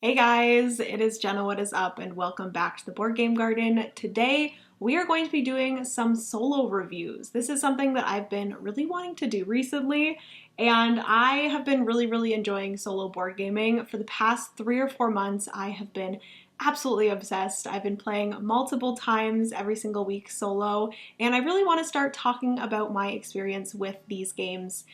Hey guys, it is Jenna. What is up? And welcome back to the Board Game Garden. Today we are going to be doing some solo reviews. This is something that I've been really wanting to do recently, and I have been really enjoying solo board gaming. For the past 3 or 4 months, I have been absolutely obsessed. I've been playing multiple times every single week solo, and I really want to start talking about my experience with these games,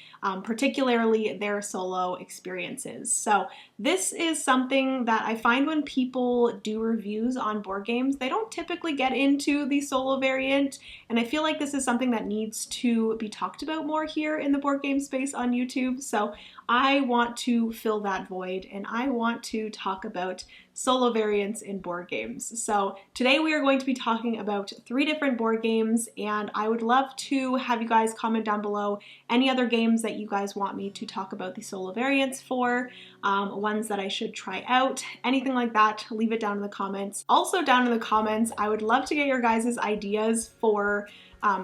particularly their solo experiences. So this is something that I find when people do reviews on board games, they don't typically get into the solo variant, and I feel like this is something that needs to be talked about more here in the board game space on YouTube. So I want to fill that void, and I want to talk about solo variants in board games. So today we are going to be talking about 3 different board games, and I would love to have you guys comment down below any other games that you guys want me to talk about the solo variants for, ones that I should try out, anything like that. Leave it down in the comments. Also down in the comments, I would love to get your guys' ideas for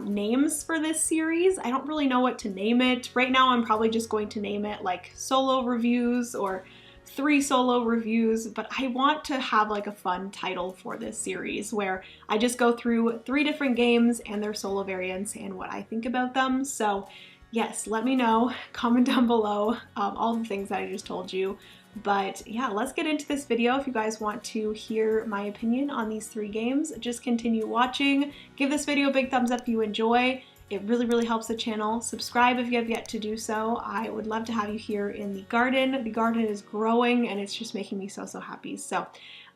names for this series. I don't really know what to name it. Right now I'm probably just going to name it like solo reviews or 3 solo reviews, but I want to have like a fun title for this series where I just go through 3 different games and their solo variants and what I think about them. So yes, let me know, comment down below all the things that I just told you. But yeah, let's get into this video. If you guys want to hear my opinion on these 3 games, just continue watching. Give this video a big thumbs up if you enjoy. It really helps the channel. Subscribe if you have yet to do so. I would love to have you here in the garden. The garden is growing and it's just making me so happy. So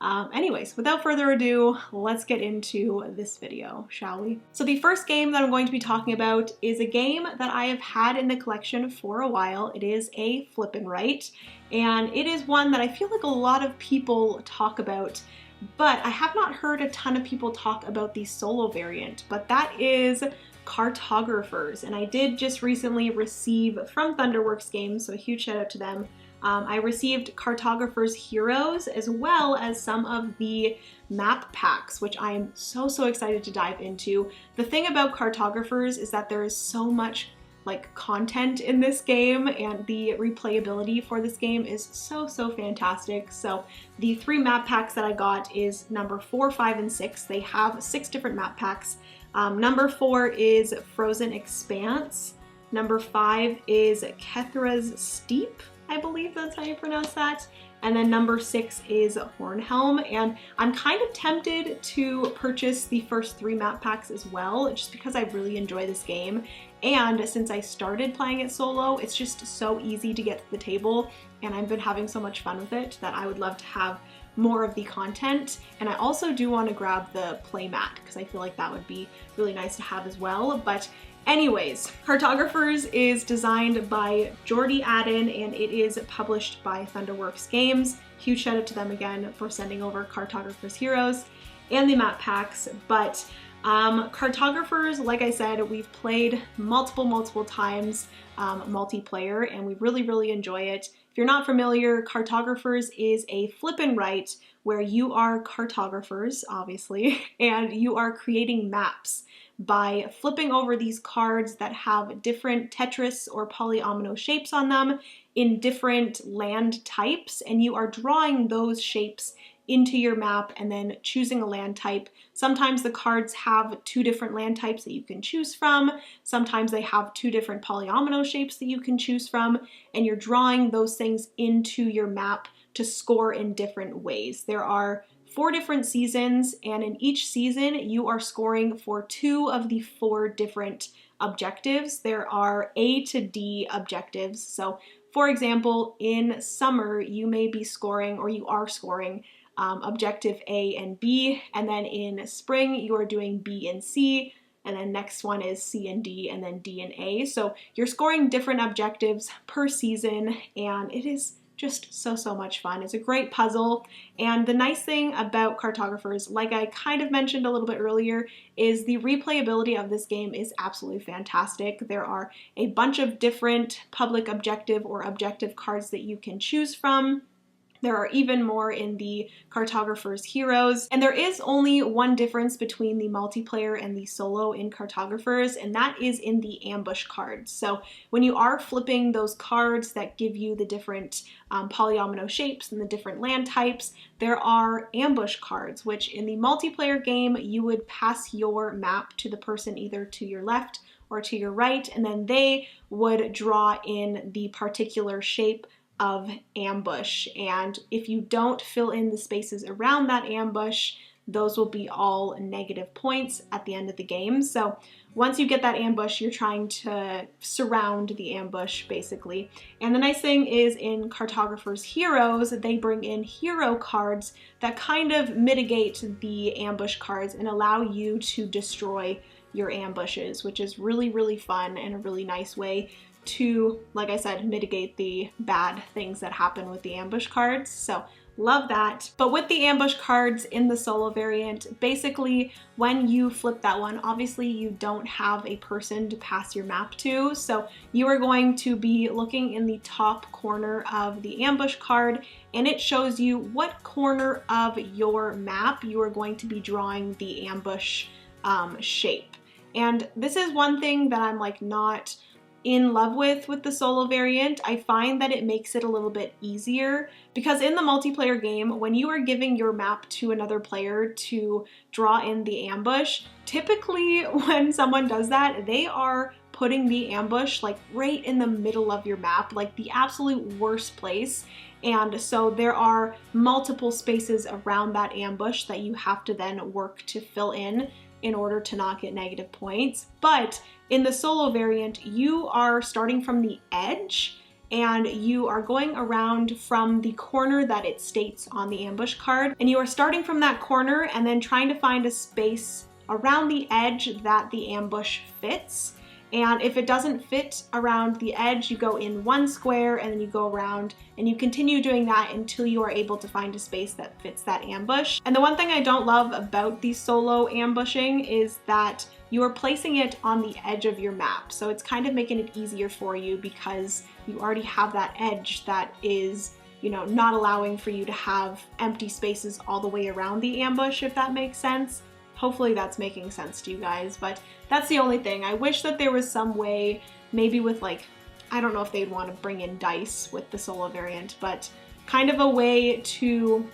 anyways, without further ado, let's get into this video, shall we? So the first game that I'm going to be talking about is a game that I have had in the collection for a while. It is a flip and write, and it is one that I feel like a lot of people talk about, but I have not heard a ton of people talk about the solo variant, but that is Cartographers. And I did just recently receive from Thunderworks Games, so a huge shout out to them. I received Cartographers Heroes as well as some of the map packs, which I am so excited to dive into. The thing about Cartographers is that there is so much like content in this game, and the replayability for this game is so fantastic. So the 3 map packs that I got is number 4, 5, and 6. They have 6 different map packs. Number 4 is Frozen Expanse. Number 5 is Kethra's Steep. I believe that's how you pronounce that. And then number 6 is Hornhelm, and I'm kind of tempted to purchase the first 3 map packs as well, just because I really enjoy this game. And since I started playing it solo, it's just so easy to get to the table, and I've been having so much fun with it that I would love to have more of the content. And I also do want to grab the playmat because I feel like that would be really nice to have as well. But anyways, Cartographers is designed by Jordi Adden and it is published by Thunderworks Games. Huge shout out to them again for sending over Cartographers Heroes and the map packs. But Cartographers, like I said, we've played multiple times multiplayer, and we really enjoy it. If you're not familiar, Cartographers is a flip and write where you are cartographers, obviously, and you are creating maps by flipping over these cards that have different Tetris or polyomino shapes on them in different land types, and you are drawing those shapes into your map and then choosing a land type. Sometimes the cards have 2 different land types that you can choose from. Sometimes they have 2 different polyomino shapes that you can choose from, and you're drawing those things into your map to score in different ways. There are 4 different seasons, and in each season you are scoring for 2 of the 4 different objectives. There are A to D objectives. So for example, in summer you may be scoring, or you are scoring, objective A and B, and then in spring you are doing B and C, and then next one is C and D, and then D and A. So you're scoring different objectives per season, and it is just so much fun. It's a great puzzle, and the nice thing about Cartographers, like I kind of mentioned a little bit earlier, is the replayability of this game is absolutely fantastic. There are a bunch of different public objective or objective cards that you can choose from. There are even more in the Cartographers Heroes, and there is only one difference between the multiplayer and the solo in Cartographers, and that is in the ambush cards. So when you are flipping those cards that give you the different polyomino shapes and the different land types, there are ambush cards, which in the multiplayer game, you would pass your map to the person either to your left or to your right, and then they would draw in the particular shape of ambush. And if you don't fill in the spaces around that ambush, those will be all negative points at the end of the game. So once you get that ambush, you're trying to surround the ambush basically. And the nice thing is in Cartographers Heroes, they bring in hero cards that kind of mitigate the ambush cards and allow you to destroy your ambushes, which is really, really fun and a really nice way to, like I said, mitigate the bad things that happen with the ambush cards. So love that. But with the ambush cards in the solo variant, basically when you flip that one, obviously you don't have a person to pass your map to. So you are going to be looking in the top corner of the ambush card, and it shows you what corner of your map you are going to be drawing the ambush shape. And this is one thing that I'm like not in love with the solo variant. I find that it makes it a little bit easier because in the multiplayer game, when you are giving your map to another player to draw in the ambush, typically when someone does that, they are putting the ambush like right in the middle of your map, like the absolute worst place. And so there are multiple spaces around that ambush that you have to then work to fill in order to not get negative points. But in the solo variant, you are starting from the edge and you are going around from the corner that it states on the ambush card. And you are starting from that corner and then trying to find a space around the edge that the ambush fits. And if it doesn't fit around the edge, you go in one square and then you go around and you continue doing that until you are able to find a space that fits that ambush. And the one thing I don't love about the solo ambushing is that you are placing it on the edge of your map. So it's kind of making it easier for you because you already have that edge that is, you know, not allowing for you to have empty spaces all the way around the ambush, if that makes sense. Hopefully that's making sense to you guys, but that's the only thing. I wish that there was some way, maybe with like, I don't know if they'd want to bring in dice with the solo variant, but kind of a way to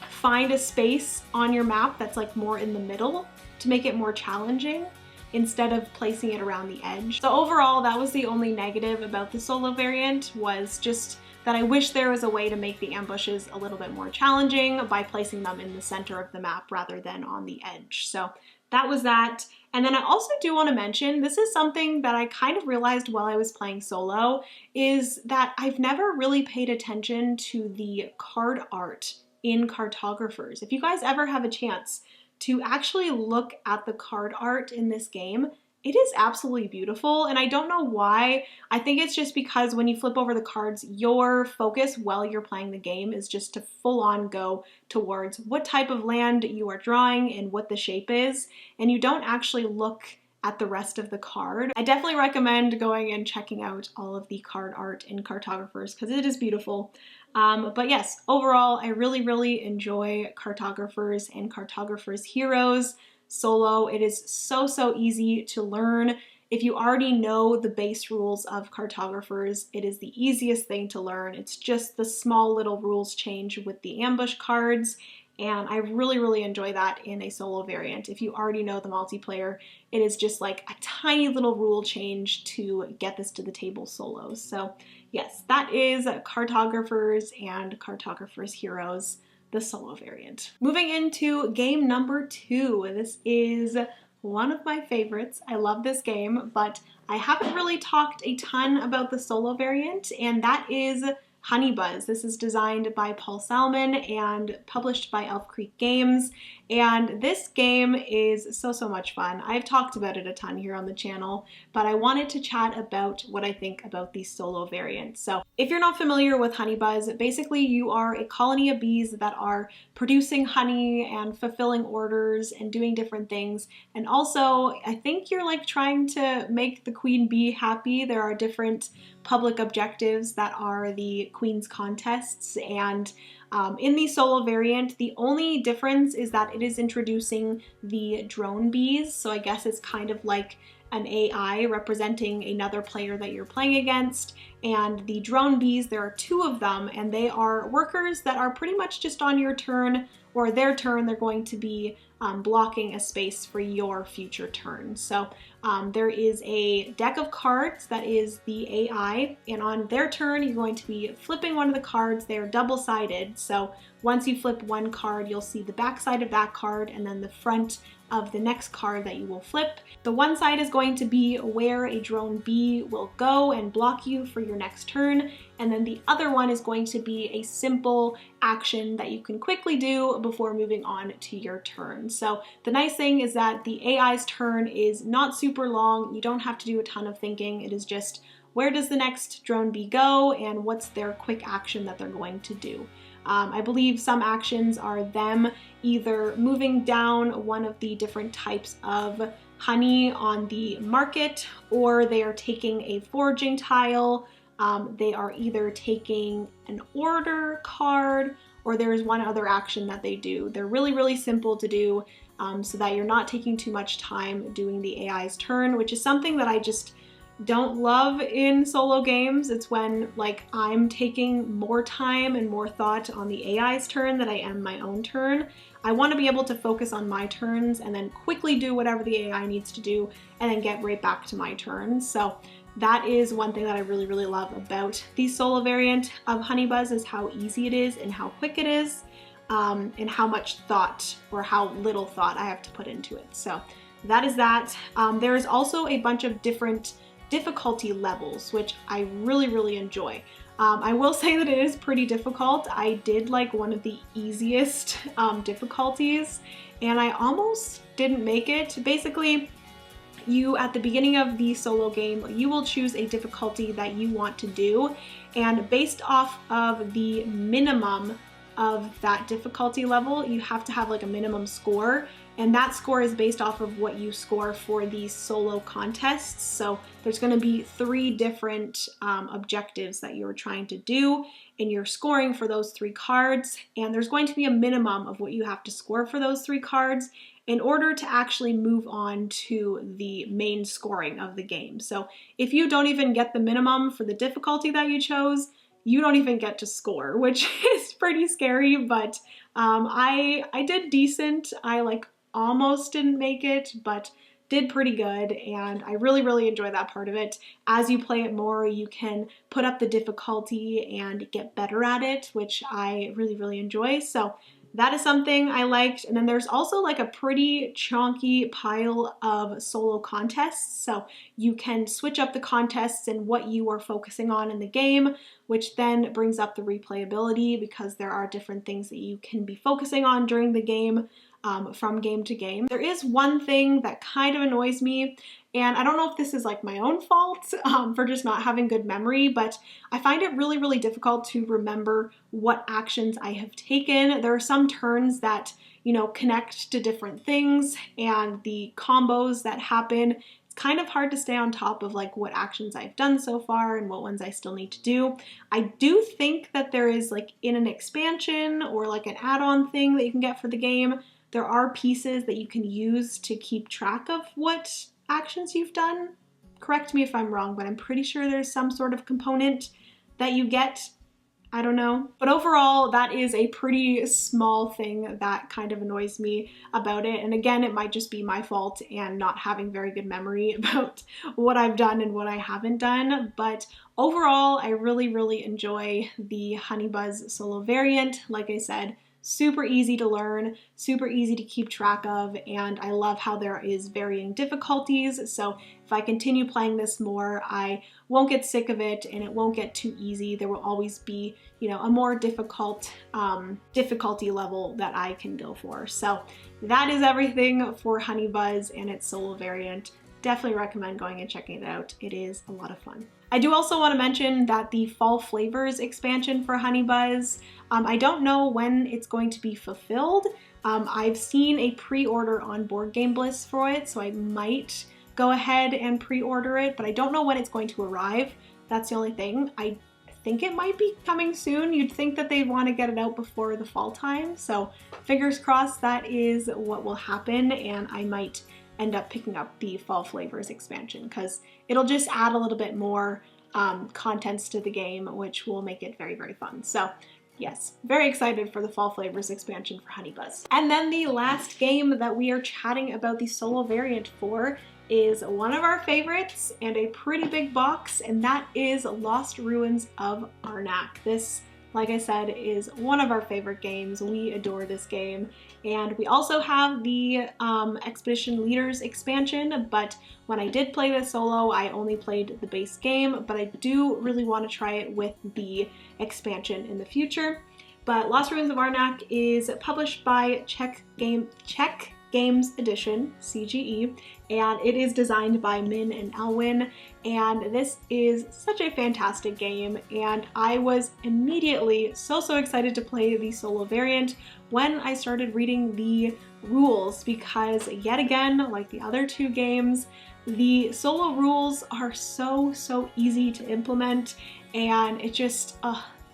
find a space on your map that's like more in the middle to make it more challenging instead of placing it around the edge. So overall, that was the only negative about the solo variant, was just that I wish there was a way to make the ambushes a little bit more challenging by placing them in the center of the map rather than on the edge. So that was that. And then I also do want to mention, this is something that I kind of realized while I was playing solo, is that I've never really paid attention to the card art in Cartographers. If you guys ever have a chance to actually look at the card art in this game, it is absolutely beautiful, and I don't know why. I think it's just because when you flip over the cards, your focus while you're playing the game is just to full on go towards what type of land you are drawing and what the shape is, and you don't actually look at the rest of the card. I definitely recommend going and checking out all of the card art in Cartographers because it is beautiful. But yes, overall, I really, really enjoy Cartographers and Cartographers Heroes solo. It is so easy to learn. If you already know the base rules of Cartographers, it is the easiest thing to learn. It's just the small little rules change with the ambush cards, and I really enjoy that in a solo variant. If you already know the multiplayer, it is just like a tiny little rule change to get this to the table solo. So yes, that is Cartographers and Cartographers Heroes, the solo variant. Moving into game number 2. This is one of my favorites. I love this game, but I haven't really talked a ton about the solo variant, and that is Honey Buzz. This is designed by Paul Salmon and published by Elf Creek Games, and this game is so much fun. I've talked about it a ton here on the channel, but I wanted to chat about what I think about the solo variant. So if you're not familiar with Honey Buzz, basically you are a colony of bees that are producing honey and fulfilling orders and doing different things, and also I think you're like trying to make the queen bee happy. There are different public objectives that are the queen's contests, and In the solo variant, the only difference is that it is introducing the drone bees. So I guess it's kind of like an AI representing another player that you're playing against. And the drone bees, there are 2 of them, and they are workers that are pretty much just on your turn or their turn. They're going to be blocking a space for your future turn. So there is a deck of cards that is the AI, and on their turn you're going to be flipping one of the cards. They're double-sided, so once you flip one card, you'll see the back side of that card and then the front of the next card that you will flip. The one side is going to be where a drone bee will go and block you for your next turn, and then the other one is going to be a simple action that you can quickly do before moving on to your turn. So the nice thing is that the AI's turn is not super long. You don't have to do a ton of thinking. It is just where does the next drone bee go and what's their quick action that they're going to do. I believe some actions are them either moving down one of the different types of honey on the market, or they are taking a foraging tile. They are either taking an order card, or there's one other action that they do. They're really, really simple to do so that you're not taking too much time doing the AI's turn, which is something that I just don't love in solo games. It's when like I'm taking more time and more thought on the AI's turn than I am my own turn. I want to be able to focus on my turns and then quickly do whatever the AI needs to do and then get right back to my turn. So that is one thing that I really, really love about the solo variant of Honeybuzz, is how easy it is and how quick it is, and how much thought or how little thought I have to put into it. So that is that. There is also a bunch of different difficulty levels, which I really, really enjoy. I will say that it is pretty difficult. I did like one of the easiest difficulties, and I almost didn't make it. Basically, you, at the beginning of the solo game, you will choose a difficulty that you want to do, and based off of the minimum of that difficulty level, you have to have like a minimum score, and that score is based off of what you score for the solo contests. So there's going to be 3 different objectives that you're trying to do, and you're scoring for those 3 cards, and there's going to be a minimum of what you have to score for those 3 cards in order to actually move on to the main scoring of the game. So if you don't even get the minimum for the difficulty that you chose, you don't even get to score, which is pretty scary, but I did decent. I like almost didn't make it, but did pretty good, and I really, really enjoy that part of it. As you play it more, you can put up the difficulty and get better at it, which I really, really enjoy. So that is something I liked. And then there's also like a pretty chunky pile of solo contests. So you can switch up the contests and what you are focusing on in the game, which then brings up the replayability, because there are different things that you can be focusing on during the game. From game to game. There is one thing that kind of annoys me, and I don't know if this is like my own fault for just not having good memory, but I find it really, really difficult to remember what actions I have taken. There are some turns that, you know, connect to different things, and the combos that happen, it's kind of hard to stay on top of like what actions I've done so far and what ones I still need to do. I do think that there is like in an expansion or like an add-on thing that you can get for the game, there are pieces that you can use to keep track of what actions you've done. Correct me if I'm wrong, but I'm pretty sure there's some sort of component that you get. I don't know. But overall, that is a pretty small thing that kind of annoys me about it. And again, it might just be my fault and not having very good memory about what I've done and what I haven't done. But overall, I really, really enjoy the Honeybuzz solo variant. Like I said, super easy to learn, super easy to keep track of, and I love how there is varying difficulties. So if I continue playing this more, I won't get sick of it and it won't get too easy. There will always be, you know, a more difficult difficulty level that I can go for. So that is everything for Honeybuzz and its solo variant. Definitely recommend going and checking it out. It is a lot of fun. I do also want to mention that the Fall Flavors expansion for Honeybuzz, I don't know when it's going to be fulfilled. I've seen a pre-order on Board Game Bliss for it, so I might go ahead and pre-order it, but I don't know when it's going to arrive. That's the only thing. I think it might be coming soon. You'd think that they'd want to get it out before the fall time, so fingers crossed that is what will happen, and I might end up picking up the Fall Flavors expansion because it'll just add a little bit more contents to the game, which will make it very, very fun. So yes, very excited for the Fall Flavors expansion for Honey Buzz. And then the last game that we are chatting about the solo variant for is one of our favorites and a pretty big box, and that is Lost Ruins of Arnak. This, like I said, is one of our favorite games. We adore this game. And we also have the Expedition Leaders expansion, but when I did play this solo, I only played the base game, but I do really want to try it with the expansion in the future. But Lost Ruins of Arnak is published by Czech Games Edition, CGE, and it is designed by Min and Elwin, and this is such a fantastic game, and I was immediately so excited to play the solo variant when I started reading the rules, because yet again, like the other two games, the solo rules are so easy to implement, and it just,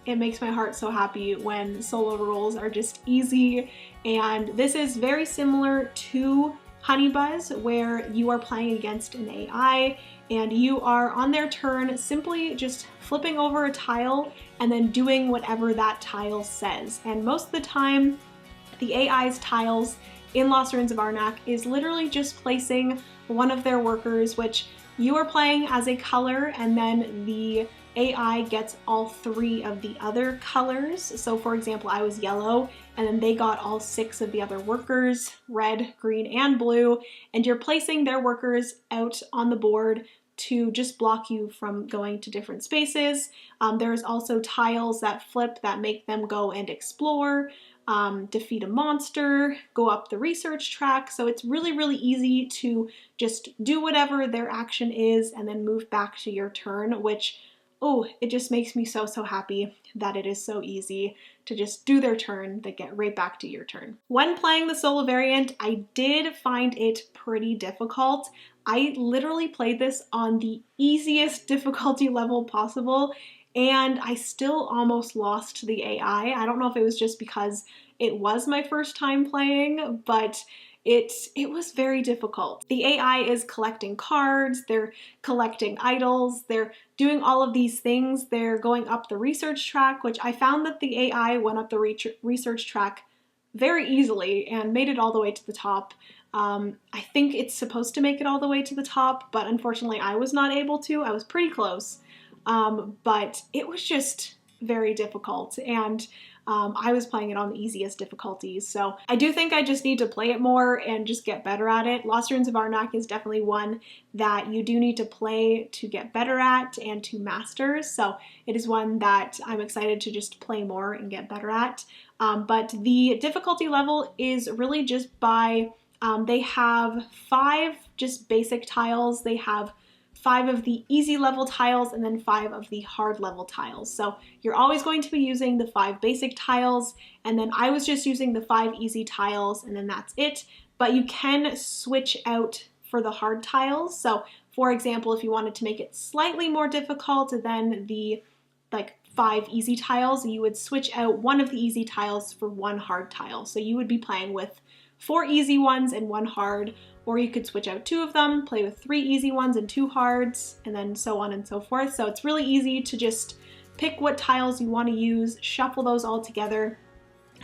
it makes my heart so happy when solo rules are just easy. And this is very similar to Honey Buzz, where you are playing against an AI and you are on their turn simply just flipping over a tile and then doing whatever that tile says. And most of the time, the AI's tiles in Lost Ruins of Arnak is literally just placing one of their workers, which you are playing as a color, and then the AI gets all 3 of the other colors. So for example, I was yellow, and then they got all 6 of the other workers, red, green, and blue, and you're placing their workers out on the board to just block you from going to different spaces. There's also tiles that flip that make them go and explore, defeat a monster, go up the research track. So it's really easy to just do whatever their action is and then move back to your turn, which, oh, it just makes me so happy that it is so easy to just do their turn, then get right back to your turn. When playing the solo variant, I did find it pretty difficult. I literally played this on the easiest difficulty level possible, and I still almost lost to the AI. I don't know if it was just because it was my first time playing, but it was very difficult. The AI is collecting cards, they're collecting idols, they're doing all of these things. They're going up the research track, which I found that the AI went up the research track very easily and made it all the way to the top. I think it's supposed to make it all the way to the top, but unfortunately I was not able to. I was pretty close, but it was just very difficult, and I was playing it on the easiest difficulties, so I do think I just need to play it more and just get better at it. Lost Ruins of Arnak is definitely one that you do need to play to get better at and to master, so it is one that I'm excited to just play more and get better at. But the difficulty level is really just by, they have 5 just basic tiles, they have 5 of the easy level tiles, and then 5 of the hard level tiles. So you're always going to be using the 5 basic tiles, and then I was just using the 5 easy tiles, and then that's it. But you can switch out for the hard tiles. So for example, if you wanted to make it slightly more difficult than the 5 easy tiles, you would switch out one of the easy tiles for 1 hard tile. So you would be playing with 4 easy ones and 1 hard, or you could switch out 2 of them, play with 3 easy ones and 2 hards, and then so on and so forth. So it's really easy to just pick what tiles you want to use, shuffle those all together,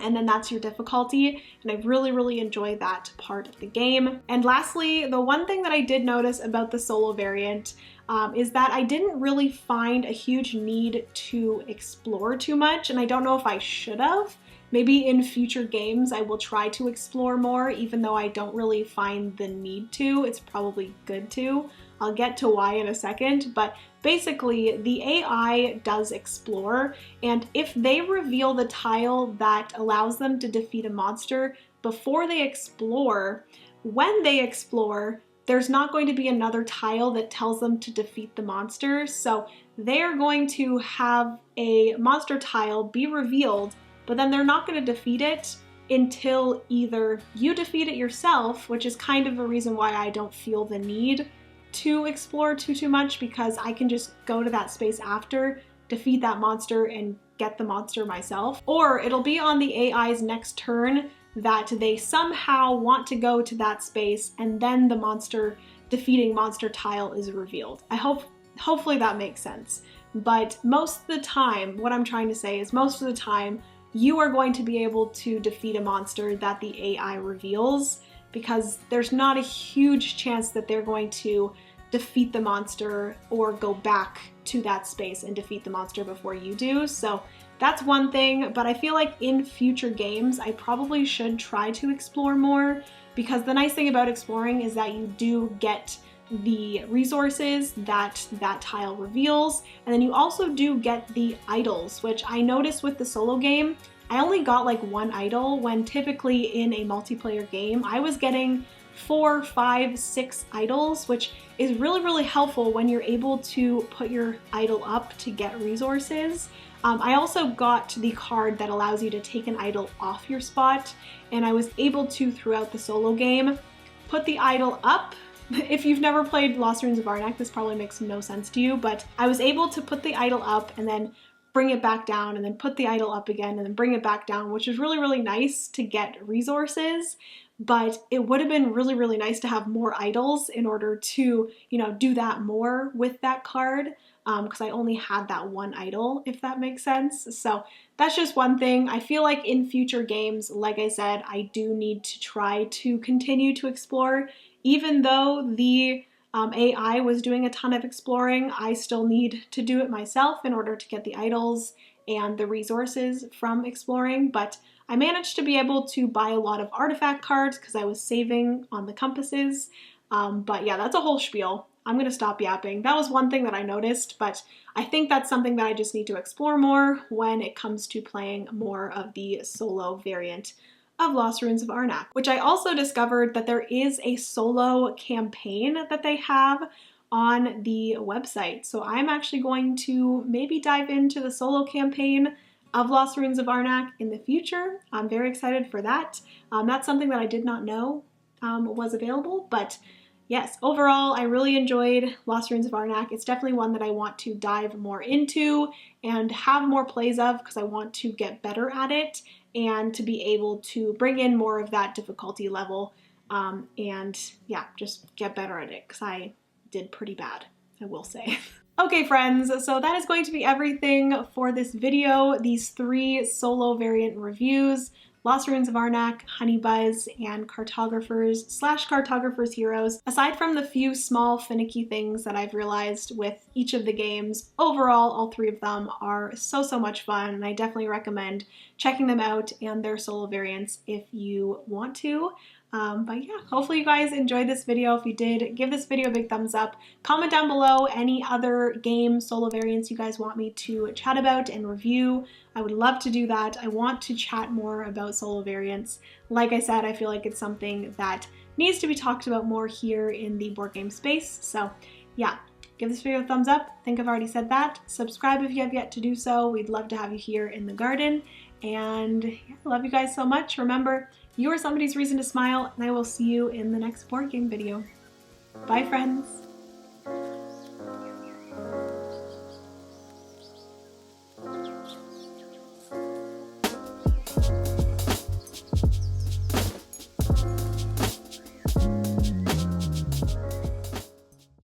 and then that's your difficulty. And I really enjoy that part of the game. And lastly, the one thing that I did notice about the solo variant is that I didn't really find a huge need to explore too much, and I don't know if I should have. Maybe in future games I will try to explore more, even though I don't really find the need to. It's probably good to. I'll get to why in a second, but basically the AI does explore, and if they reveal the tile that allows them to defeat a monster before they explore, when they explore, there's not going to be another tile that tells them to defeat the monster, so they're going to have a monster tile be revealed, but then they're not going to defeat it until either you defeat it yourself, which is kind of a reason why I don't feel the need to explore too much, because I can just go to that space after, defeat that monster and get the monster myself. Or it'll be on the AI's next turn that they somehow want to go to that space, and then the defeating monster tile is revealed. Hopefully that makes sense. But most of the time, what I'm trying to say is most of the time, you are going to be able to defeat a monster that the AI reveals, because there's not a huge chance that they're going to defeat the monster or go back to that space and defeat the monster before you do. So that's one thing, but I feel like in future games, I probably should try to explore more, because the nice thing about exploring is that you do get the resources that that tile reveals, and then you also do get the idols, which I noticed with the solo game, I only got like one idol, when typically in a multiplayer game, I was getting 4, 5, 6 idols, which is really, really helpful when you're able to put your idol up to get resources. I also got the card that allows you to take an idol off your spot, and I was able to, throughout the solo game, put the idol up. If you've never played Lost Ruins of Arnak, this probably makes no sense to you, but I was able to put the idol up and then bring it back down, and then put the idol up again and then bring it back down, which is really, really nice to get resources. But it would have been really, really nice to have more idols in order to, do that more with that card, because I only had that one idol, if that makes sense. So that's just one thing. I feel like in future games, like I said, I do need to try to continue to explore. Even though the AI was doing a ton of exploring, I still need to do it myself in order to get the idols and the resources from exploring. But I managed to be able to buy a lot of artifact cards because I was saving on the compasses. But yeah, that's a whole spiel. I'm gonna stop yapping. That was one thing that I noticed, but I think that's something that I just need to explore more when it comes to playing more of the solo variant of Lost Ruins of Arnak, which I also discovered that there is a solo campaign that they have on the website. So I'm actually going to maybe dive into the solo campaign of Lost Ruins of Arnak in the future. I'm very excited for that. That's something that I did not know was available, but yes, overall, I really enjoyed Lost Ruins of Arnak. It's definitely one that I want to dive more into and have more plays of, because I want to get better at it and to be able to bring in more of that difficulty level, and yeah, just get better at it, because I did pretty bad, I will say. Okay friends, so that is going to be everything for this video. These 3 solo variant reviews: Lost Ruins of Arnak, Honeybuzz, and Cartographers Heroes. Aside from the few small finicky things that I've realized with each of the games, overall all 3 of them are so much fun, and I definitely recommend checking them out and their solo variants if you want to. But yeah, hopefully you guys enjoyed this video. If you did, give this video a big thumbs up. Comment down below any other game solo variants you guys want me to chat about and review. I would love to do that. I want to chat more about solo variants. Like I said, I feel like it's something that needs to be talked about more here in the board game space. So yeah, give this video a thumbs up. I think I've already said that. Subscribe if you have yet to do so. We'd love to have you here in the garden. And yeah, I love you guys so much. Remember, you are somebody's reason to smile, and I will see you in the next board game video. Bye, friends.